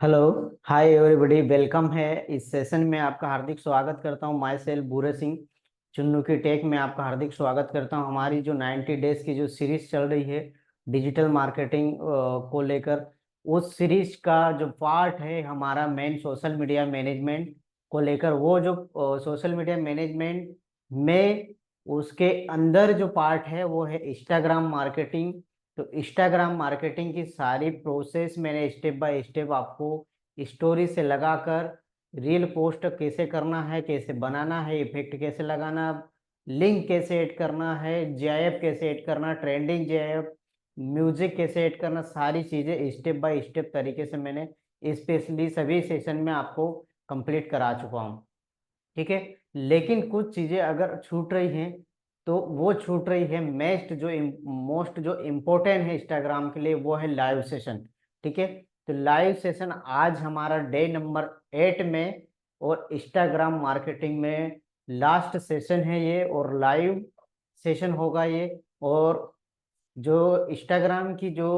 Hello. Hi everybody, welcome है। इस session में आपका हार्दिक स्वागत करता हूं। माई सेल्फ भूरे सिंह, चुन्नू की टेक में आपका हार्दिक स्वागत करता हूं। हमारी जो 90 डेज की जो सीरीज चल रही है डिजिटल मार्केटिंग को लेकर, उस सीरीज का जो पार्ट है हमारा मेन सोशल मीडिया मैनेजमेंट को लेकर। वो जो सोशल मीडिया मैनेजमेंट में उसके अंदर जो पार्ट है वो है इंस्टाग्राम मार्केटिंग। तो इंस्टाग्राम मार्केटिंग की सारी प्रोसेस मैंने स्टेप बाय स्टेप आपको स्टोरी से लगाकर रील पोस्ट कैसे करना है, कैसे बनाना है, इफेक्ट कैसे लगाना, लिंक कैसे ऐड करना है, जीआईएफ कैसे ऐड करना, ट्रेंडिंग जीआईएफ, म्यूजिक कैसे ऐड करना, सारी चीज़ें स्टेप बाय स्टेप तरीके से मैंने स्पेशली सभी सेशन में आपको कंप्लीट करा चुका हूँ। ठीक है। लेकिन कुछ चीजें अगर छूट रही हैं तो वो छूट रही है मेस्ट जो मोस्ट जो इम्पोर्टेंट है इंस्टाग्राम के लिए, वो है लाइव सेशन। ठीक है। तो लाइव सेशन आज हमारा डे नंबर 8 में और इंस्टाग्राम मार्केटिंग में लास्ट सेशन है ये, और लाइव सेशन होगा ये। और जो इंस्टाग्राम की जो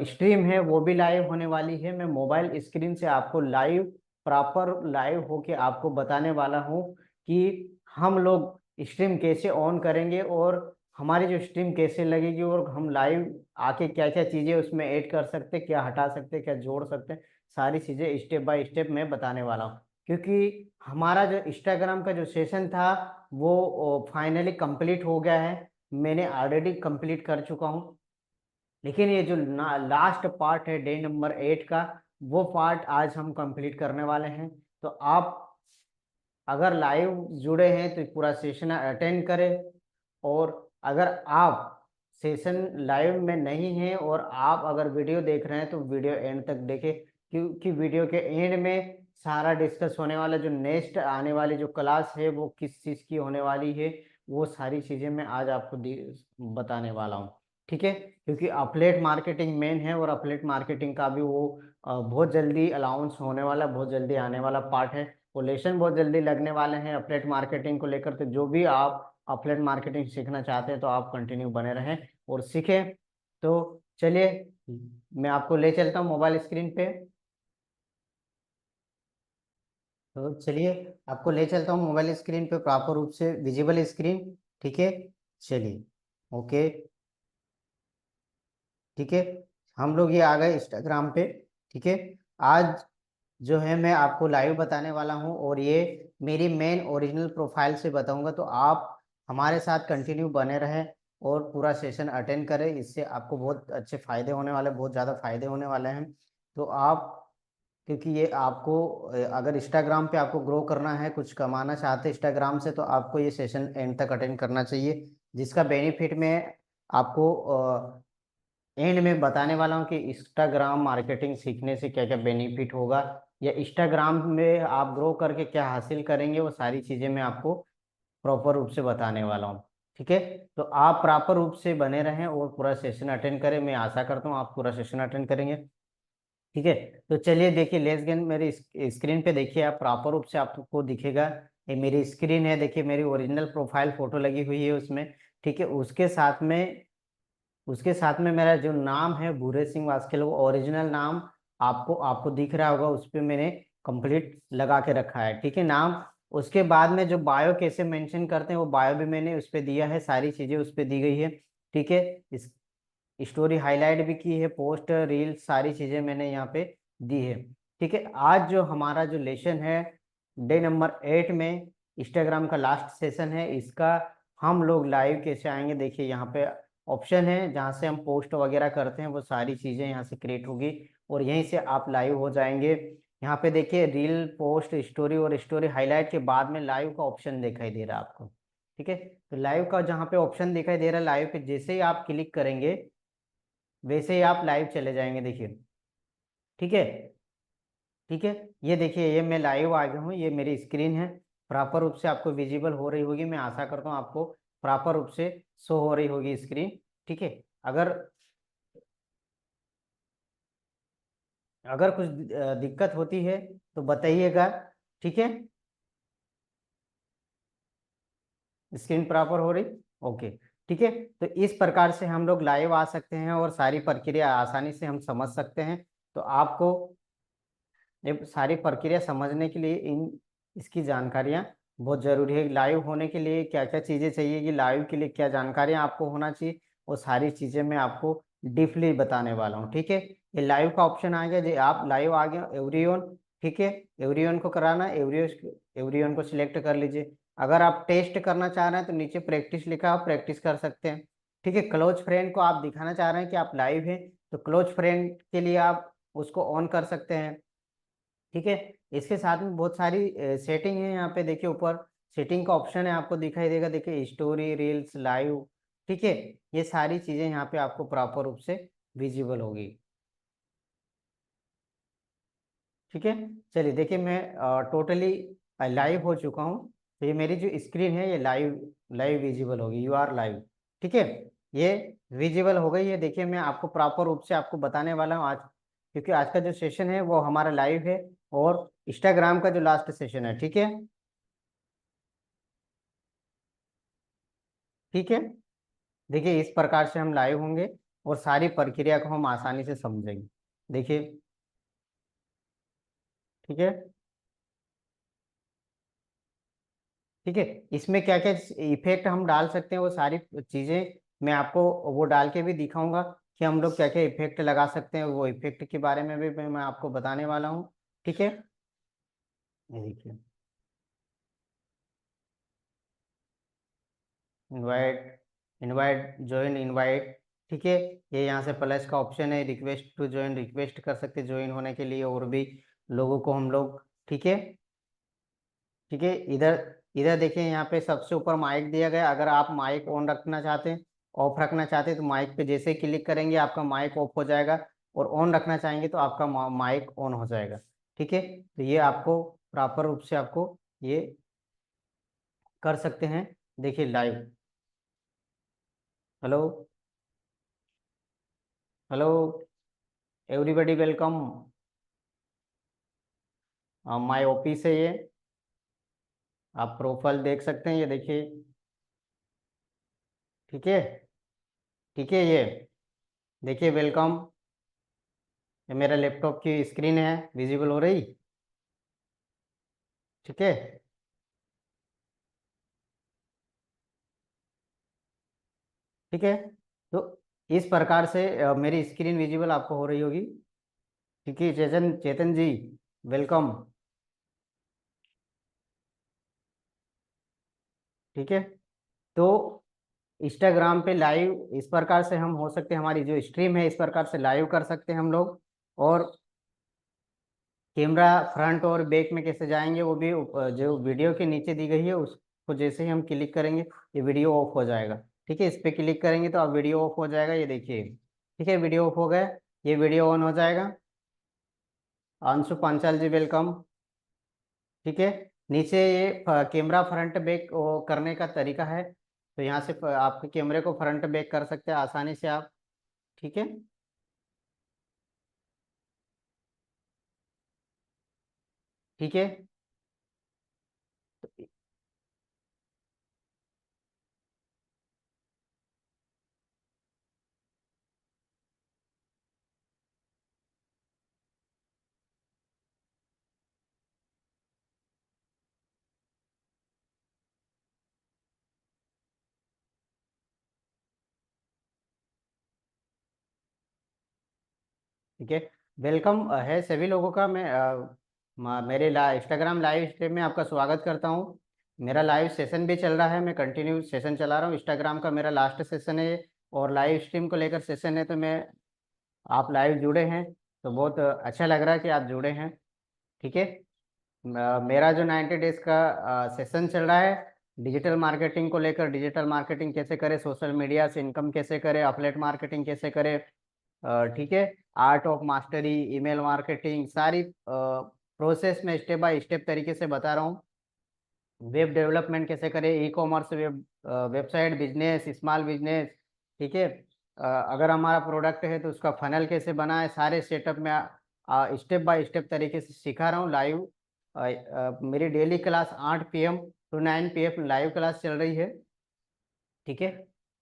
स्ट्रीम है वो भी लाइव होने वाली है। मैं मोबाइल स्क्रीन से आपको लाइव, प्रॉपर लाइव होके आपको बताने वाला हूँ कि हम लोग स्ट्रीम कैसे ऑन करेंगे और हमारी जो स्ट्रीम कैसे लगेगी, और हम लाइव आके क्या क्या चीज़ें उसमें ऐड कर सकते हैं, क्या हटा सकते हैं, क्या जोड़ सकते हैं, सारी चीज़ें स्टेप बाय स्टेप मैं बताने वाला हूँ। क्योंकि हमारा जो इंस्टाग्राम का जो सेशन था वो फाइनली कंप्लीट हो गया है। मैंने ऑलरेडी कंप्लीट कर चुका हूँ। लेकिन ये जो लास्ट पार्ट है डे नंबर 8 का, वो पार्ट आज हम कंप्लीट करने वाले हैं। तो आप अगर लाइव जुड़े हैं तो पूरा सेशन अटेंड करें, और अगर आप सेशन लाइव में नहीं हैं और आप अगर वीडियो देख रहे हैं तो वीडियो एंड तक देखें, क्योंकि वीडियो के एंड में सारा डिस्कस होने वाला, जो नेक्स्ट आने वाली जो क्लास है वो किस चीज़ की होने वाली है, वो सारी चीज़ें मैं आज आपको बताने वाला हूँ। ठीक है। क्योंकि अपलेट मार्केटिंग मेन है, और अपलेट मार्केटिंग का भी वो बहुत जल्दी अलाउंस होने वाला, बहुत जल्दी आने वाला पार्ट है। पोलेशन बहुत जल्दी लगने वाले हैं अपलेट मार्केटिंग को लेकर। तो जो भी आप अपलेट मार्केटिंग सीखना चाहते हैं तो आप कंटिन्यू बने रहें और सीखें। तो चलिए, मैं आपको ले चलता हूँ मोबाइल स्क्रीन पे। तो चलिए, आपको ले चलता हूँ मोबाइल स्क्रीन पे, प्रॉपर रूप से विजिबल स्क्रीन। ठीक है। चलिए। ओके। ठीक है। हम लोग ये आ गए इंस्टाग्राम पे। ठीक है। आज जो है मैं आपको लाइव बताने वाला हूँ, और ये मेरी मेन ओरिजिनल प्रोफाइल से बताऊंगा। तो आप हमारे साथ कंटिन्यू बने रहें और पूरा सेशन अटेंड करें। इससे आपको बहुत अच्छे फायदे होने वाले, बहुत ज़्यादा फायदे होने वाले हैं। तो आप, क्योंकि ये आपको अगर इंस्टाग्राम पे आपको ग्रो करना है, कुछ कमाना चाहते हैं इंस्टाग्राम से, तो आपको ये सेशन एंड तक अटेंड करना चाहिए। जिसका बेनिफिट मैं आपको एंड में बताने वाला हूँ कि इंस्टाग्राम मार्केटिंग सीखने से क्या क्या बेनिफिट होगा, या इंस्टाग्राम में आप ग्रो करके क्या हासिल करेंगे, वो सारी चीज़ें मैं आपको प्रॉपर रूप से बताने वाला हूँ। ठीक है। तो आप प्रॉपर रूप से बने रहें और पूरा सेशन अटेंड करें। मैं आशा करता हूँ आप पूरा सेशन अटेंड करेंगे। ठीक है। तो चलिए देखिए, लेट्स गेन मेरी स्क्रीन पे देखिए, आप प्रॉपर रूप से आपको दिखेगा। ये मेरी स्क्रीन है, देखिए मेरी ओरिजिनल प्रोफाइल फोटो लगी हुई है उसमें। ठीक है। उसके साथ में मेरा जो नाम है भूरे सिंह वास्केल, वो ओरिजिनल नाम आपको आपको दिख रहा होगा, उस पर मैंने कंप्लीट लगा के रखा है। ठीक है, नाम। उसके बाद में जो बायो कैसे मेंशन करते हैं वो बायो भी मैंने उस पर दिया है, सारी चीज़ें उस पर दी गई है। ठीक है। इस स्टोरी हाईलाइट भी की है, पोस्ट रील सारी चीज़ें मैंने यहाँ पे दी है। ठीक है। आज जो हमारा जो लेसन है डे नंबर 8 में, इंस्टाग्राम का लास्ट सेशन है इसका। हम लोग लाइव कैसे आएंगे, देखिए यहाँ पे ऑप्शन है जहाँ से हम पोस्ट वगैरह करते हैं, वो सारी चीज़ें यहाँ से क्रिएट होगी और यहीं से आप लाइव हो जाएंगे। यहाँ पे देखिए रील, पोस्ट, स्टोरी और स्टोरी हाईलाइट के बाद में लाइव का ऑप्शन दिखाई दे रहा है आपको। ठीक है। तो लाइव का जहाँ पे ऑप्शन दिखाई दे रहा है, लाइव पे जैसे ही आप क्लिक करेंगे वैसे ही आप लाइव चले जाएंगे। देखिए। ठीक है। ठीक है। ये देखिए, ये मैं लाइव आ गया हूँ, ये मेरी स्क्रीन है। प्रॉपर रूप से आपको विजिबल हो रही होगी, मैं आशा करता हूँ आपको प्रॉपर रूप से शो हो रही होगी स्क्रीन। ठीक है। अगर अगर कुछ दिक्कत होती है तो बताइएगा। ठीक है। स्क्रीन प्रॉपर हो रही। ओके। ठीक है। तो इस प्रकार से हम लोग लाइव आ सकते हैं और सारी प्रक्रिया आसानी से हम समझ सकते हैं। तो आपको ये सारी प्रक्रिया समझने के लिए इसकी जानकारियाँ बहुत जरूरी है। लाइव होने के लिए क्या क्या चीज़ें चाहिए, कि लाइव के लिए क्या जानकारियाँ आपको होना चाहिए, वो सारी चीज़ें मैं आपको डीपली बताने वाला हूँ। ठीक है, ये लाइव का ऑप्शन आ गया, जो आप लाइव आ गया एवरीवन। ठीक है, एवरीवन को कराना, एवरीवन को सिलेक्ट कर लीजिए। अगर आप टेस्ट करना चाह रहे हैं तो नीचे प्रैक्टिस लिखा, आप प्रैक्टिस कर सकते हैं। ठीक है, क्लोज फ्रेंड को आप दिखाना चाह रहे हैं कि आप लाइव हैं, तो क्लोज फ्रेंड के लिए आप उसको ऑन कर सकते हैं। ठीक है, इसके साथ में बहुत सारी सेटिंग है। यहाँ पे देखिए ऊपर सेटिंग का ऑप्शन है, आपको दिखाई देगा, देखिए स्टोरी, रील्स, लाइव। ठीक है, ये सारी चीजें यहाँ पे आपको प्रॉपर रूप से विजिबल होगी। ठीक है, चलिए देखिए मैं टोटली लाइव हो चुका हूँ। तो ये मेरी जो स्क्रीन है ये लाइव लाइव विजिबल होगी, यू आर लाइव। ठीक है, ये विजिबल हो गई है। देखिए मैं आपको प्रॉपर रूप से आपको बताने वाला हूँ आज, क्योंकि आज का जो सेशन है वो हमारा लाइव है, और इंस्टाग्राम का जो लास्ट सेशन है। ठीक है, ठीक है, देखिए इस प्रकार से हम लाइव होंगे और सारी प्रक्रिया को हम आसानी से समझेंगे। देखिए, ठीक है, ठीक है, इसमें क्या क्या इफेक्ट हम डाल सकते हैं वो सारी चीजें मैं आपको वो डाल के भी दिखाऊंगा, कि हम लोग क्या क्या इफेक्ट लगा सकते हैं, वो इफेक्ट के बारे में भी मैं आपको बताने वाला हूँ। ठीक है, ये देखिए, इनवाइट, इनवाइट, ज्वाइन, इनवाइट। ठीक है, ये यहाँ से प्लस का ऑप्शन है, रिक्वेस्ट टू ज्वाइन, रिक्वेस्ट कर सकते हैं ज्वाइन होने के लिए और भी लोगों को हम लोग। ठीक है, ठीक है, इधर इधर देखिए यहाँ पे सबसे ऊपर माइक दिया गया। अगर आप माइक ऑन रखना चाहते हैं, ऑफ रखना चाहते हैं, तो माइक पे जैसे ही क्लिक करेंगे आपका माइक ऑफ हो जाएगा, और ऑन रखना चाहेंगे तो आपका माइक ऑन हो जाएगा। ठीक है, तो ये आपको प्रॉपर रूप से आपको ये कर सकते हैं। देखिए live, hello, hello, everybody welcome, my office है ये, आप प्रोफाइल देख सकते हैं, ये देखिए। ठीक है, ठीक है, ये देखिए वेलकम, ये मेरा लैपटॉप की स्क्रीन है, विजिबल हो रही। ठीक है, ठीक है, तो इस प्रकार से मेरी स्क्रीन विजिबल आपको हो रही होगी। ठीक है, चेतन चेतन जी, वेलकम। ठीक है, तो इंस्टाग्राम पे लाइव इस प्रकार से हम हो सकते हैं, हमारी जो स्ट्रीम है इस प्रकार से लाइव कर सकते हैं हम लोग। और कैमरा फ्रंट और बैक में कैसे जाएंगे वो भी जो वीडियो के नीचे दी गई है उसको जैसे ही हम क्लिक करेंगे ये वीडियो ऑफ हो जाएगा। ठीक है, इस पे क्लिक करेंगे तो अब वीडियो ऑफ हो जाएगा, ये देखिए। ठीक है, वीडियो ऑफ हो गया, ये वीडियो ऑन हो जाएगा। अंशु पांचाल जी वेलकम। ठीक है, नीचे ये कैमरा फ्रंट बैक वो करने का तरीका है, तो यहाँ से आपके कैमरे को फ्रंट बैक कर सकते हैं आसानी से आप। ठीक है, ठीक है, ठीक है, वेलकम है सभी लोगों का। मैं मेरे इंस्टाग्राम लाइव स्ट्रीम में आपका स्वागत करता हूँ। मेरा लाइव सेशन भी चल रहा है, मैं कंटिन्यू सेशन चला रहा हूँ, इंस्टाग्राम का मेरा लास्ट सेशन है, और लाइव स्ट्रीम को लेकर सेशन है। तो मैं आप लाइव जुड़े हैं तो बहुत अच्छा लग रहा है कि आप जुड़े हैं। ठीक है, मेरा जो 90 डेज का सेशन चल रहा है डिजिटल मार्केटिंग को लेकर, डिजिटल मार्केटिंग कैसे करें, सोशल मीडिया से इनकम कैसे करें, अपलेट मार्केटिंग कैसे करें। ठीक है, art of mastery, email marketing, सारी प्रोसेस में स्टेप बाय स्टेप तरीके से बता रहा हूँ। वेब डेवलपमेंट कैसे करें, e commerce, website business, small business. ठीक है, अगर हमारा प्रोडक्ट है तो उसका फनल कैसे बनाए, सारे सेटअप में स्टेप बाय स्टेप तरीके से सिखा रहा हूँ लाइव। मेरी daily class 8 PM to 9 PM live class चल रही है। ठीक है,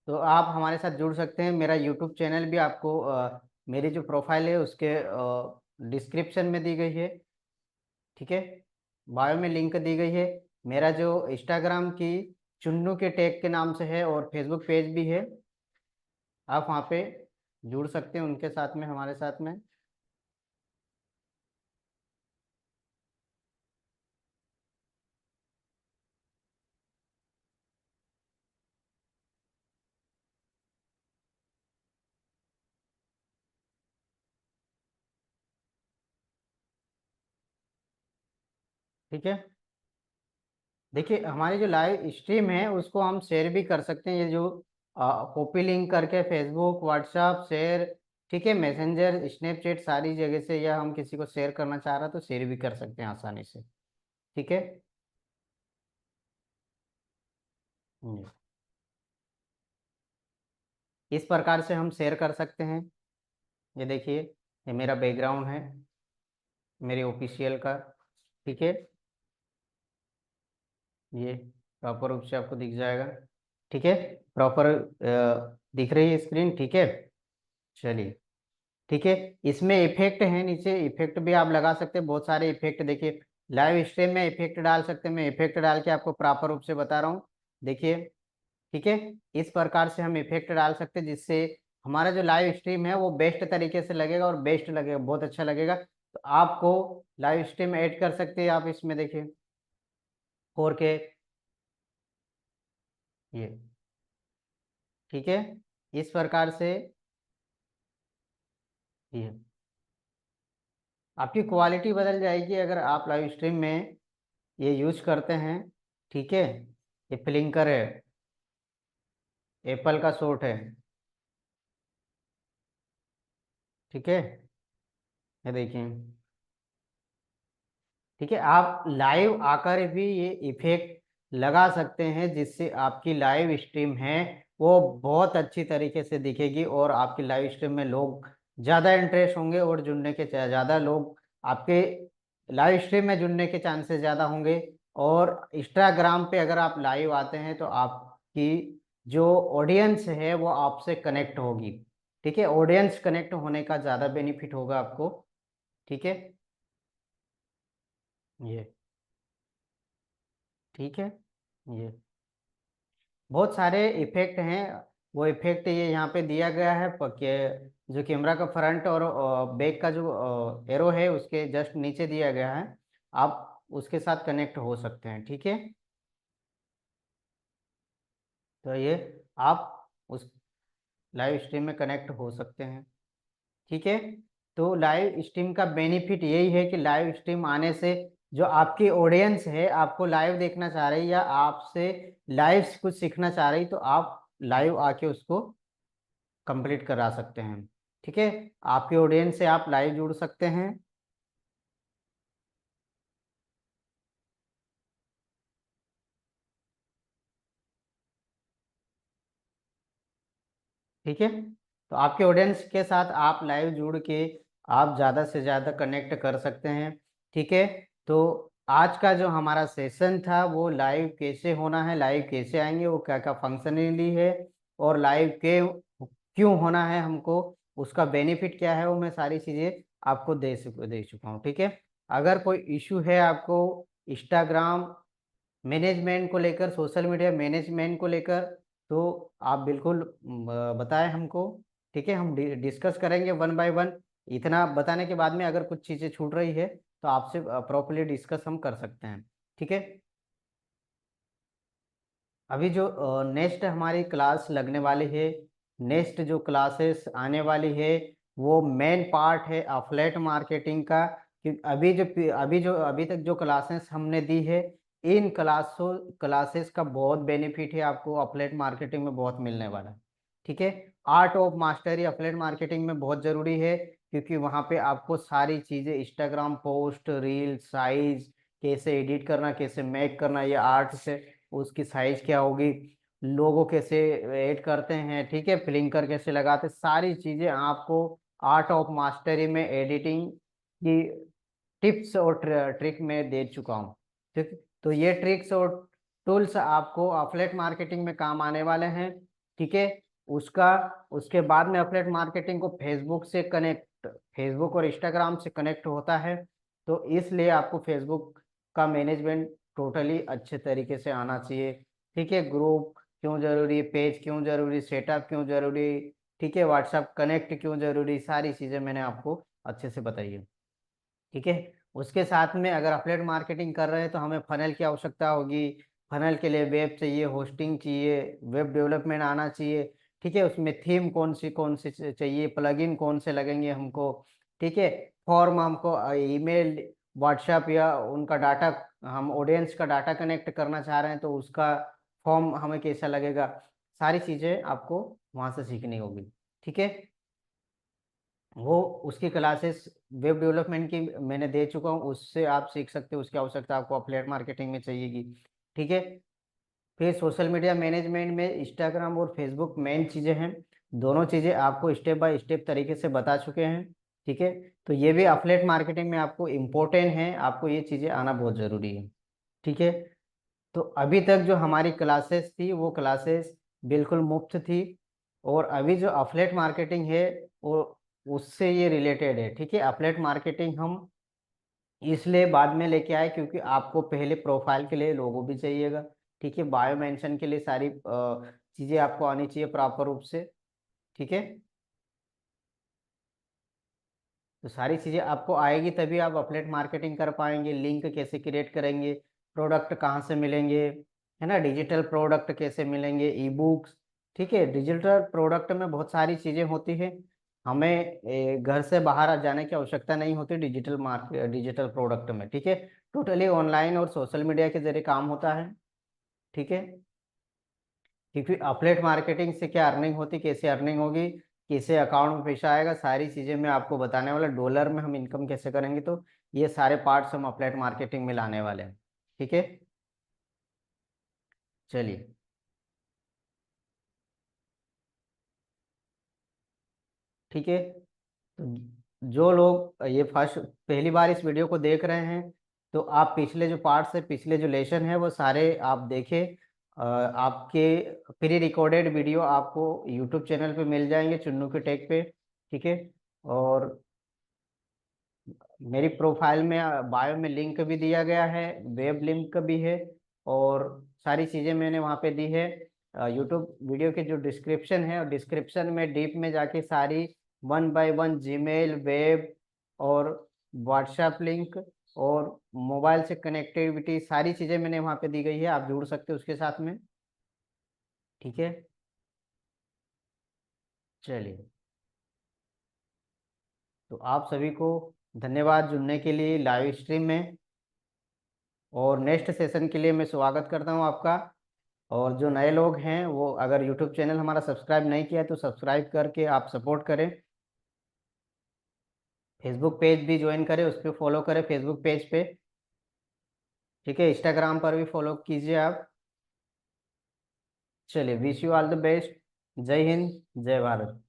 तो आप हमारे साथ जुड़ सकते हैं। मेरा यूट्यूब चैनल भी आपको मेरी जो प्रोफाइल है उसके डिस्क्रिप्शन में दी गई है, ठीक है, बायो में लिंक दी गई है। मेरा जो इंस्टाग्राम की चुन्नू के टैग के नाम से है और फेसबुक पेज भी है, आप वहाँ पे जुड़ सकते हैं उनके साथ में, हमारे साथ में। ठीक है, देखिए हमारी जो लाइव स्ट्रीम है उसको हम शेयर भी कर सकते हैं, ये जो कॉपी लिंक करके फेसबुक, व्हाट्सएप शेयर, ठीक है, मैसेंजर, स्नैपचैट, सारी जगह से, या हम किसी को शेयर करना चाह रहा तो शेयर भी कर सकते हैं आसानी से। ठीक है। हम्म, इस प्रकार से हम शेयर कर सकते हैं। ये देखिए, ये मेरा बैकग्राउंड है मेरे ऑफिशियल का, ठीक है, ये प्रॉपर रूप से आपको दिख जाएगा। ठीक है, प्रॉपर दिख रही है स्क्रीन, ठीक है। चलिए, ठीक है, इसमें इफेक्ट है, नीचे इफेक्ट भी आप लगा सकते हैं, बहुत सारे इफेक्ट देखिए, लाइव स्ट्रीम में इफेक्ट डाल सकते हैं, मैं इफेक्ट डाल के आपको प्रॉपर रूप से बता रहा हूँ। देखिए, ठीक है, इस प्रकार से हम इफेक्ट डाल सकते हैं जिससे हमारा जो लाइव स्ट्रीम है वो बेस्ट तरीके से लगेगा, और बेस्ट लगेगा, बहुत अच्छा लगेगा। तो आपको लाइव स्ट्रीम ऐड कर सकते हैं आप इसमें, देखिए 4K, ये, ठीक है, इस प्रकार से ये आपकी क्वालिटी बदल जाएगी अगर आप लाइव स्ट्रीम में ये यूज करते हैं। ठीक है, ये फ्लिंकर है, एप्पल का शॉट है, ठीक है, ये देखिए, ठीक है, आप लाइव आकर भी ये इफेक्ट लगा सकते हैं जिससे आपकी लाइव स्ट्रीम है वो बहुत अच्छी तरीके से दिखेगी, और आपकी लाइव स्ट्रीम में लोग ज़्यादा इंटरेस्ट होंगे, और जुड़ने के ज़्यादा लोग आपके लाइव स्ट्रीम में जुड़ने के चांसेस ज़्यादा होंगे। और इंस्टाग्राम पे अगर आप लाइव आते हैं तो आपकी जो ऑडियंस है वो आपसे कनेक्ट होगी। ठीक है, ऑडियंस कनेक्ट होने का ज़्यादा बेनिफिट होगा आपको। ठीक है, ये, ठीक है, ये बहुत सारे इफेक्ट हैं, वो इफेक्ट ये यहाँ पे दिया गया है जो कैमरा का फ्रंट और बैक का जो एरो है उसके जस्ट नीचे दिया गया है, आप उसके साथ कनेक्ट हो सकते हैं। ठीक है, तो ये आप उस लाइव स्ट्रीम में कनेक्ट हो सकते हैं। ठीक है, तो लाइव स्ट्रीम का बेनिफिट यही है कि लाइव स्ट्रीम आने से जो आपकी ऑडियंस है आपको लाइव देखना चाह रही, या आपसे लाइव कुछ सीखना चाह रही, तो आप लाइव आके उसको कंप्लीट करा सकते हैं। ठीक है, आपके ऑडियंस से आप लाइव जुड़ सकते हैं। ठीक है, तो आपके ऑडियंस के साथ आप लाइव जुड़ के आप ज़्यादा से ज़्यादा कनेक्ट कर सकते हैं। ठीक है, तो आज का जो हमारा सेशन था वो लाइव कैसे होना है, लाइव कैसे आएंगे, वो क्या क्या फंक्शनली है, और लाइव के क्यों होना है हमको, उसका बेनिफिट क्या है, वो मैं सारी चीज़ें आपको दे चुका हूँ। ठीक है, अगर कोई इशू है आपको इंस्टाग्राम मैनेजमेंट को लेकर, सोशल मीडिया मैनेजमेंट को लेकर, तो आप बिल्कुल बताएं हमको। ठीक है, हम डिस्कस करेंगे वन बाय वन। इतना बताने के बाद में अगर कुछ चीज़ें छूट रही है तो आपसे प्रॉपर्ली डिस्कस हम कर सकते हैं। ठीक है, अभी जो नेक्स्ट हमारी क्लास लगने वाली है, नेक्स्ट जो क्लासेस आने वाली है, वो मेन पार्ट है अफलेट मार्केटिंग का। कि अभी तक जो क्लासेस हमने दी है, इन क्लासेस का बहुत बेनिफिट है आपको अफलेट मार्केटिंग में बहुत मिलने वाला है। ठीक है, art of mastery affiliate marketing में बहुत ज़रूरी है, क्योंकि वहाँ पे आपको सारी चीज़ें इंस्टाग्राम पोस्ट, रील, साइज कैसे एडिट करना, कैसे मेक करना, ये आर्ट से उसकी साइज क्या होगी, लोगो कैसे ऐड करते हैं, ठीक है, फ्लिंकर कैसे लगाते, सारी चीजें आपको आर्ट ऑफ मास्टरी में एडिटिंग की टिप्स और ट्रिक में दे चुका हूँ। ठीक, तो ये ट्रिक्स और टूल्स आपको अफलेट मार्केटिंग में काम आने वाले हैं। ठीक है, उसका उसके बाद में अफलेट मार्केटिंग को फेसबुक और इंस्टाग्राम से कनेक्ट होता है, तो इसलिए आपको फेसबुक का मैनेजमेंट टोटली अच्छे तरीके से आना चाहिए। ठीक है, ग्रुप क्यों जरूरी, पेज क्यों जरूरी, सेटअप क्यों जरूरी, ठीक है, व्हाट्सएप कनेक्ट क्यों जरूरी, सारी चीज़ें मैंने आपको अच्छे से बताई है। ठीक है, उसके साथ में अगर अफिलिएट मार्केटिंग कर रहे हैं तो हमें फनल की आवश्यकता होगी। फनल के लिए वेब चाहिए, होस्टिंग चाहिए, वेब डेवलपमेंट आना चाहिए। ठीक है, उसमें थीम कौन सी चाहिए, प्लगइन कौन से लगेंगे हमको। ठीक है, फॉर्म हमको ईमेल, व्हाट्सएप या उनका डाटा, हम ऑडियंस का डाटा कनेक्ट करना चाह रहे हैं तो उसका फॉर्म हमें कैसा लगेगा, सारी चीज़ें आपको वहाँ से सीखनी होगी। ठीक है, वो उसकी क्लासेस वेब डेवलपमेंट की मैंने दे चुका हूँ, उससे आप सीख सकते हो, उसकी आवश्यकता आपको अफिलिएट मार्केटिंग में चाहिएगी। ठीक है, फिर सोशल मीडिया मैनेजमेंट में इंस्टाग्राम और फेसबुक मेन चीज़ें हैं। दोनों चीज़ें आपको स्टेप बाय स्टेप तरीके से बता चुके हैं। ठीक है, तो ये भी अफिलिएट मार्केटिंग में आपको इम्पोर्टेंट है, आपको ये चीज़ें आना बहुत ज़रूरी है। ठीक है, तो अभी तक जो हमारी क्लासेस थी वो क्लासेस बिल्कुल मुफ्त थी, और अभी जो अफिलिएट मार्केटिंग है वो उससे ये रिलेटेड है। ठीक है, अफिलिएट मार्केटिंग हम इसलिए बाद में लेके आए क्योंकि आपको पहले प्रोफाइल के लिए लोगो भी चाहिएगा। ठीक है, बायो मेंशन के लिए सारी चीज़ें आपको आनी चाहिए प्रॉपर रूप से। ठीक है, तो सारी चीज़ें आपको आएगी तभी आप अफिलिएट मार्केटिंग कर पाएंगे। लिंक कैसे क्रिएट करेंगे, प्रोडक्ट कहाँ से मिलेंगे, है ना, डिजिटल प्रोडक्ट कैसे मिलेंगे, ई बुक्स। ठीक है, डिजिटल प्रोडक्ट में बहुत सारी चीज़ें होती है, हमें घर से बाहर जाने की आवश्यकता नहीं होती डिजिटल प्रोडक्ट में। ठीक है, टोटली ऑनलाइन और सोशल मीडिया के जरिए काम होता है। ठीक है, क्योंकि अफिलिएट मार्केटिंग से क्या अर्निंग होती, कैसे अर्निंग होगी, कैसे अकाउंट में पैसा आएगा, सारी चीज़ें मैं आपको बताने वाला। डॉलर में हम इनकम कैसे करेंगे, तो ये सारे पार्ट्स हम अफिलिएट मार्केटिंग में लाने वाले हैं। ठीक है, चलिए। ठीक है, तो जो लोग ये फर्स्ट पहली बार इस वीडियो को देख रहे हैं, तो आप पिछले जो पार्ट्स है, पिछले जो लेसन है वो सारे आप देखें। आपके प्री रिकॉर्डेड वीडियो आपको यूट्यूब चैनल पे मिल जाएंगे, चुन्नू के टेक पे। ठीक है, और मेरी प्रोफाइल में बायो में लिंक भी दिया गया है, वेब लिंक भी है, और सारी चीज़ें मैंने वहाँ पे दी है। यूट्यूब वीडियो के जो डिस्क्रिप्शन है, और डिस्क्रिप्शन में डीप में जाके सारी one by one Gmail, web और व्हाट्सएप लिंक और मोबाइल से कनेक्टिविटी, सारी चीज़ें मैंने वहाँ पे दी गई है, आप जुड़ सकते हो उसके साथ में। ठीक है, चलिए, तो आप सभी को धन्यवाद जुड़ने के लिए लाइव स्ट्रीम में, और नेक्स्ट सेशन के लिए मैं स्वागत करता हूँ आपका। और जो नए लोग हैं वो अगर यूट्यूब चैनल हमारा सब्सक्राइब नहीं किया है तो सब्सक्राइब करके आप सपोर्ट करें। फेसबुक पेज भी ज्वाइन करें, उस पर फॉलो करें फेसबुक पेज पे। ठीक है, इंस्टाग्राम पर भी फॉलो कीजिए आप। चलिए, wish you all the best. जय हिंद, जय भारत।